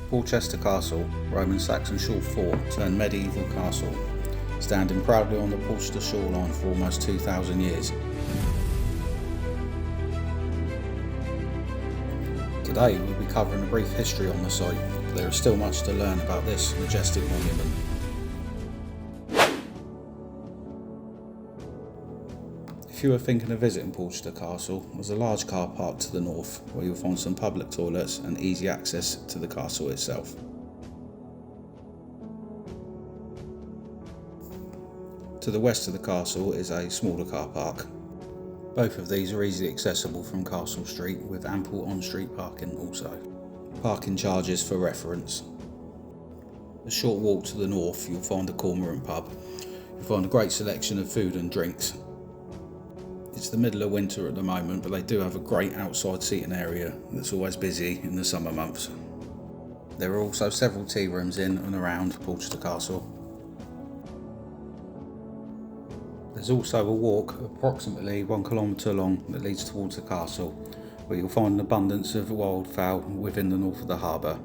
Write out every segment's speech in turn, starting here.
Portchester Castle, Roman Saxon shore fort turned medieval castle, standing proudly on the Portchester shoreline for almost 2,000 years. Today we'll be covering a brief history on the site. There is still much to learn about this majestic monument. If you are thinking of visiting Portchester Castle, there's a large car park to the north where you'll find some public toilets and easy access to the castle itself. To the west of the castle is a smaller car park. Both of these are easily accessible from Castle Street with ample on-street parking also. Parking charges for reference. A short walk to the north you'll find the Cormorant pub. You'll find a great selection of food and drinks. It's the middle of winter at the moment, but they do have a great outside seating area that's always busy in the summer months. There are also several tea rooms in and around Portchester Castle. There's also a walk approximately 1 kilometre long that leads towards the castle, where you'll find an abundance of wildfowl within the north of the harbour.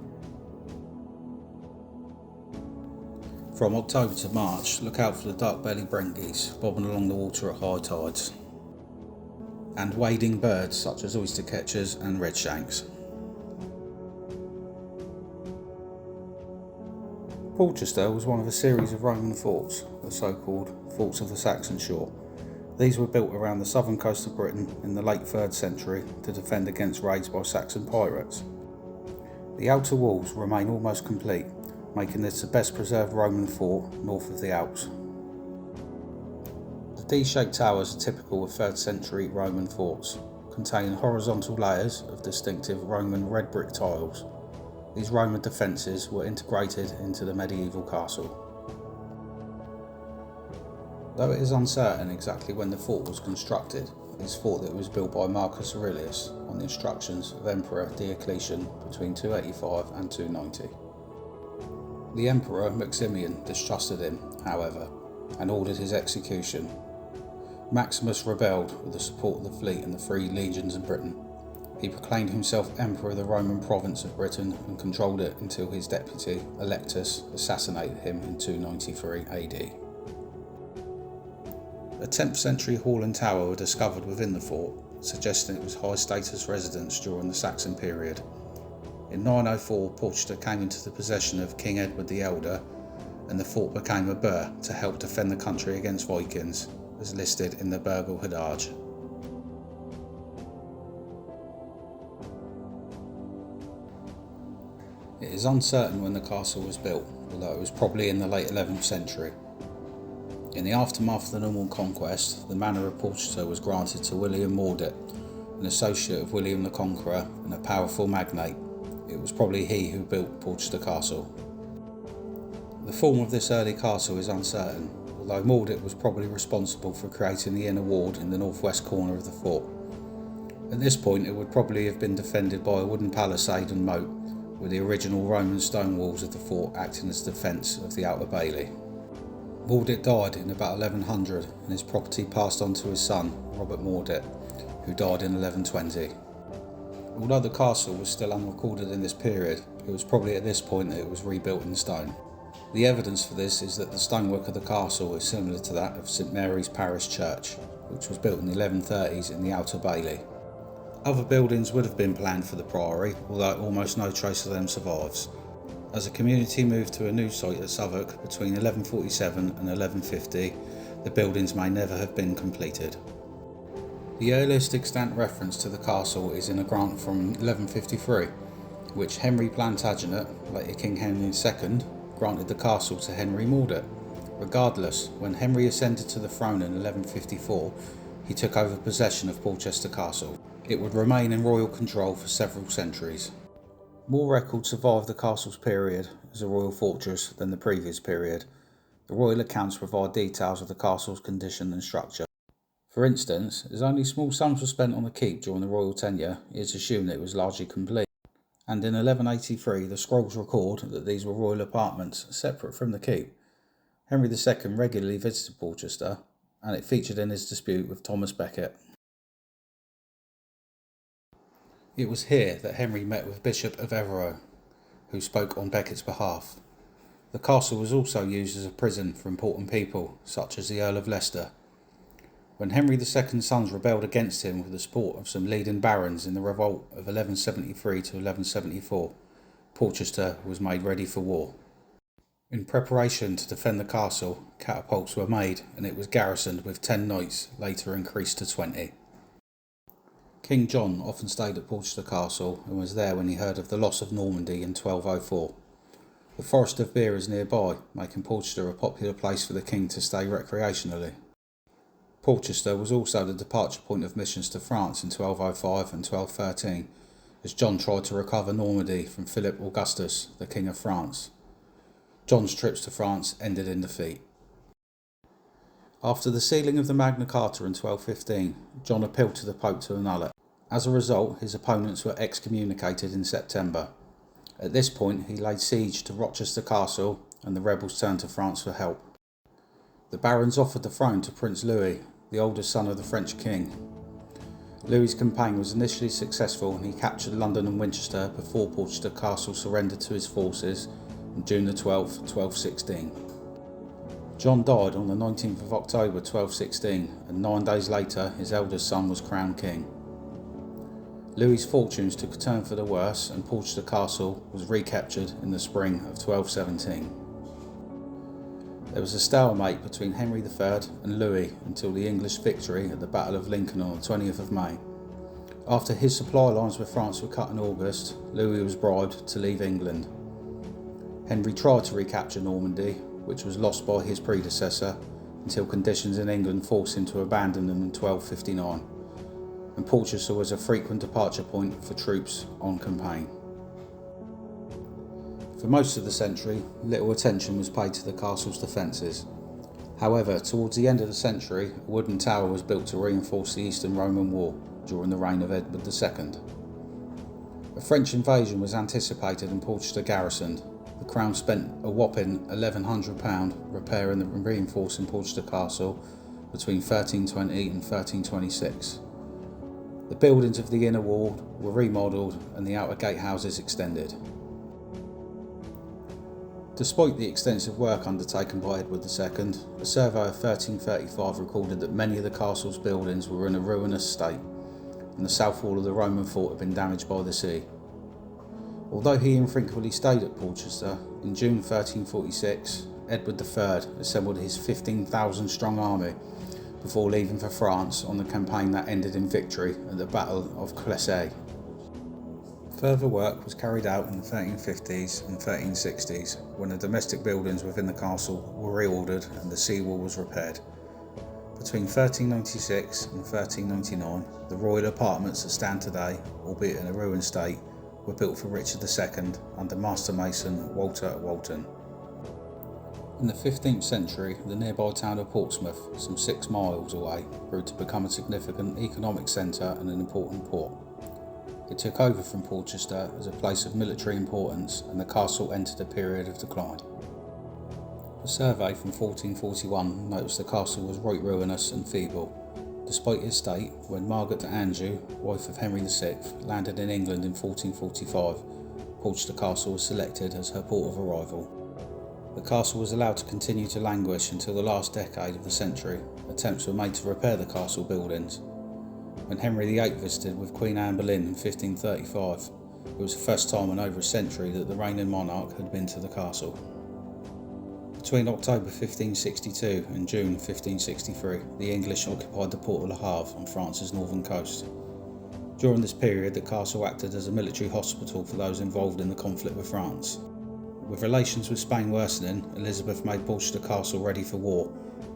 From October to March, look out for the dark-bellied brent geese bobbing along the water at high tides, and wading birds such as oyster catchers and redshanks. Portchester was one of a series of Roman forts, the so-called forts of the Saxon shore. These were built around the southern coast of Britain in the late 3rd century to defend against raids by Saxon pirates. The outer walls remain almost complete, making this the best preserved Roman fort north of the Alps. The D-shaped towers are typical of 3rd century Roman forts, containing horizontal layers of distinctive Roman red brick tiles. These Roman defences were integrated into the medieval castle. Though it is uncertain exactly when the fort was constructed, it is thought that it was built by Marcus Aurelius on the instructions of Emperor Diocletian between 285 and 290. The Emperor Maximian distrusted him, however, and ordered his execution. Maximus rebelled with the support of the fleet and the 3 legions of Britain. He proclaimed himself Emperor of the Roman province of Britain and controlled it until his deputy, Electus, assassinated him in 293 AD. A 10th century hall and tower were discovered within the fort, suggesting it was high status residence during the Saxon period. In 904, Portchester came into the possession of King Edward the Elder, and the fort became a burh to help defend the country against Vikings, as listed in the Burgle Hadaj. It is uncertain when the castle was built, although it was probably in the late 11th century. In the aftermath of the Norman conquest, the manor of Portchester was granted to William Mordaunt, an associate of William the Conqueror and a powerful magnate. It was probably he who built Portchester Castle. The form of this early castle is uncertain, although Mordaunt was probably responsible for creating the inner ward in the northwest corner of the fort. At this point it would probably have been defended by a wooden palisade and moat, with the original Roman stone walls of the fort acting as defence of the outer bailey. Mordaunt died in about 1100 and his property passed on to his son, Robert Mordaunt, who died in 1120. Although the castle was still unrecorded in this period, it was probably at this point that it was rebuilt in stone. The evidence for this is that the stonework of the castle is similar to that of St Mary's Parish Church, which was built in the 1130s in the Outer Bailey. Other buildings would have been planned for the priory, although almost no trace of them survives. As a community moved to a new site at Southwark between 1147 and 1150, the buildings may never have been completed. The earliest extant reference to the castle is in a grant from 1153, which Henry Plantagenet, later King Henry II, granted the castle to Henry Mordaunt. Regardless, when Henry ascended to the throne in 1154, he took over possession of Portchester Castle. It would remain in royal control for several centuries. More records survive the castle's period as a royal fortress than the previous period. The royal accounts provide details of the castle's condition and structure. For instance, as only small sums were spent on the keep during the royal tenure, it is assumed that it was largely complete. And in 1183 the scrolls record that these were royal apartments separate from the keep. Henry II regularly visited Portchester, and it featured in his dispute with Thomas Becket. It was here that Henry met with Bishop of Evreux, who spoke on Becket's behalf. The castle was also used as a prison for important people, such as the Earl of Leicester. When Henry II's sons rebelled against him with the support of some leading barons in the revolt of 1173 to 1174, Portchester was made ready for war. In preparation to defend the castle, catapults were made and it was garrisoned with 10 knights, later increased to 20. King John often stayed at Portchester Castle and was there when he heard of the loss of Normandy in 1204. The Forest of Beer is nearby, making Portchester a popular place for the king to stay recreationally. Portchester was also the departure point of missions to France in 1205 and 1213, as John tried to recover Normandy from Philip Augustus, the King of France. John's trips to France ended in defeat. After the sealing of the Magna Carta in 1215, John appealed to the Pope to annul it. As a result, his opponents were excommunicated in September. At this point, he laid siege to Portchester Castle and the rebels turned to France for help. The barons offered the throne to Prince Louis, the oldest son of the French king. Louis's campaign was initially successful and he captured London and Winchester before Portchester Castle surrendered to his forces on June 12, 1216. John died on the 19th of October 1216 and 9 days later his eldest son was crowned king. Louis's fortunes took a turn for the worse and Portchester Castle was recaptured in the spring of 1217. There was a stalemate between Henry III and Louis until the English victory at the Battle of Lincoln on the 20th of May. After his supply lines with France were cut in August, Louis was bribed to leave England. Henry tried to recapture Normandy, which was lost by his predecessor, until conditions in England forced him to abandon them in 1259, and Portchester was a frequent departure point for troops on campaign. For most of the century, little attention was paid to the castle's defences. However, towards the end of the century, a wooden tower was built to reinforce the Eastern Roman War during the reign of Edward II. A French invasion was anticipated and Portchester garrisoned. The Crown spent a whopping £1,100 repairing and reinforcing Portchester Castle between 1320 and 1326. The buildings of the inner wall were remodelled and the outer gatehouses extended. Despite the extensive work undertaken by Edward II, a survey of 1335 recorded that many of the castle's buildings were in a ruinous state, and the south wall of the Roman fort had been damaged by the sea. Although he infrequently stayed at Portchester, in June 1346, Edward III assembled his 15,000-strong army before leaving for France on the campaign that ended in victory at the Battle of Crecy. Further work was carried out in the 1350s and 1360s when the domestic buildings within the castle were reordered and the seawall was repaired. Between 1396 and 1399, the royal apartments that stand today, albeit in a ruined state, were built for Richard II under master mason Walter Walton. In the 15th century, the nearby town of Portsmouth, some 6 miles away, grew to become a significant economic centre and an important port. It took over from Portchester as a place of military importance and the castle entered a period of decline. A survey from 1441 noticed the castle was right ruinous and feeble. Despite its state, when Margaret de Anjou, wife of Henry VI, landed in England in 1445, Portchester Castle was selected as her port of arrival. The castle was allowed to continue to languish until the last decade of the century. Attempts were made to repair the castle buildings. When Henry VIII visited with Queen Anne Boleyn in 1535, it was the first time in over a century that the reigning monarch had been to the castle. Between October 1562 and June 1563, the English occupied the port of Le Havre on France's northern coast. During this period, the castle acted as a military hospital for those involved in the conflict with France. With relations with Spain worsening, Elizabeth made Portchester Castle ready for war,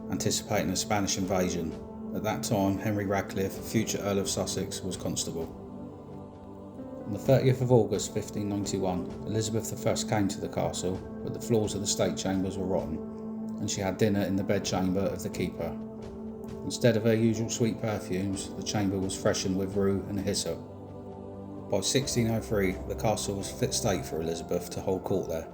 anticipating a Spanish invasion. At that time, Henry Radcliffe, future Earl of Sussex, was constable. On the 30th of August 1591, Elizabeth I came to the castle, but the floors of the state chambers were rotten, and she had dinner in the bedchamber of the keeper. Instead of her usual sweet perfumes, the chamber was freshened with rue and hyssop. By 1603, the castle was fit state for Elizabeth to hold court there.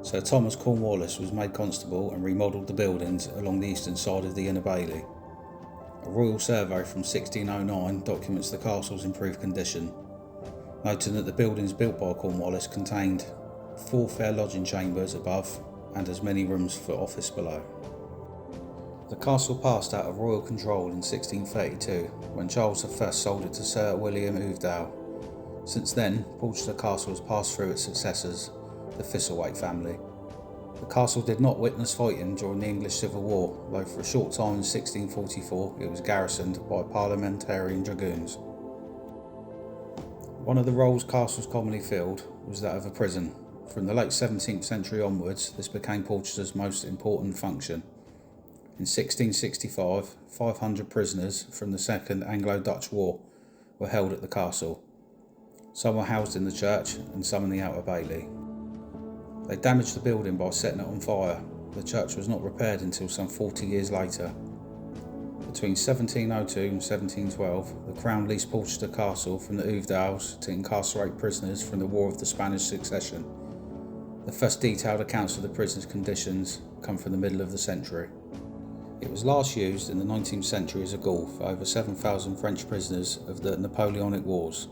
Sir Thomas Cornwallis was made constable and remodelled the buildings along the eastern side of the Inner Bailey. A royal survey from 1609 documents the castle's improved condition, noting that the buildings built by Cornwallis contained 4 fair lodging chambers above, and as many rooms for office below. The castle passed out of royal control in 1632 when Charles I sold it to Sir William Uvedale. Since then, Portchester Castle has passed through its successors, the Thistlethwaite family. The castle did not witness fighting during the English Civil War, though for a short time in 1644 it was garrisoned by parliamentarian dragoons. One of the roles castles commonly filled was that of a prison. From the late 17th century onwards, this became Portchester's most important function. In 1665, 500 prisoners from the Second Anglo-Dutch War were held at the castle. Some were housed in the church and some in the Outer Bailey. They damaged the building by setting it on fire. The church was not repaired until some 40 years later. Between 1702 and 1712, the Crown leased Portchester Castle from the Uvedales to incarcerate prisoners from the War of the Spanish Succession. The first detailed accounts of the prisoners' conditions come from the middle of the century. It was last used in the 19th century as a gaol for over 7,000 French prisoners of the Napoleonic Wars.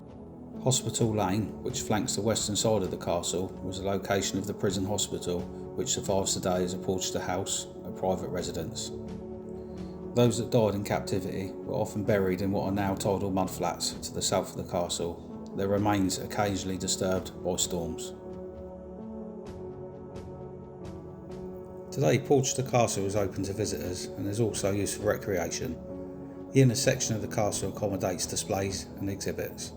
Hospital Lane, which flanks the western side of the castle, was the location of the prison hospital, which survives today as a Portchester House, a private residence. Those that died in captivity were often buried in what are now tidal mudflats to the south of the castle, their remains occasionally disturbed by storms. Today, Portchester Castle is open to visitors and is also used for recreation. The inner section of the castle accommodates displays and exhibits.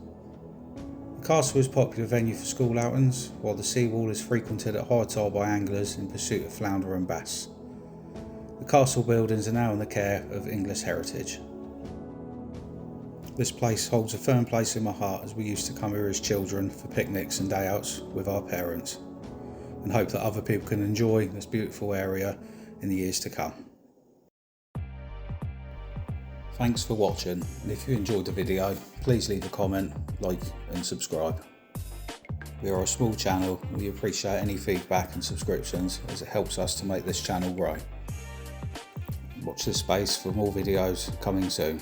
The castle is a popular venue for school outings, while the seawall is frequented at high tide by anglers in pursuit of flounder and bass. The castle buildings are now in the care of English Heritage. This place holds a firm place in my heart, as we used to come here as children for picnics and day outs with our parents, and hope that other people can enjoy this beautiful area in the years to come. Thanks for watching, and if you enjoyed the video, please leave a comment, like and subscribe. We are a small channel and we appreciate any feedback and subscriptions, as it helps us to make this channel grow. Watch this space for more videos coming soon.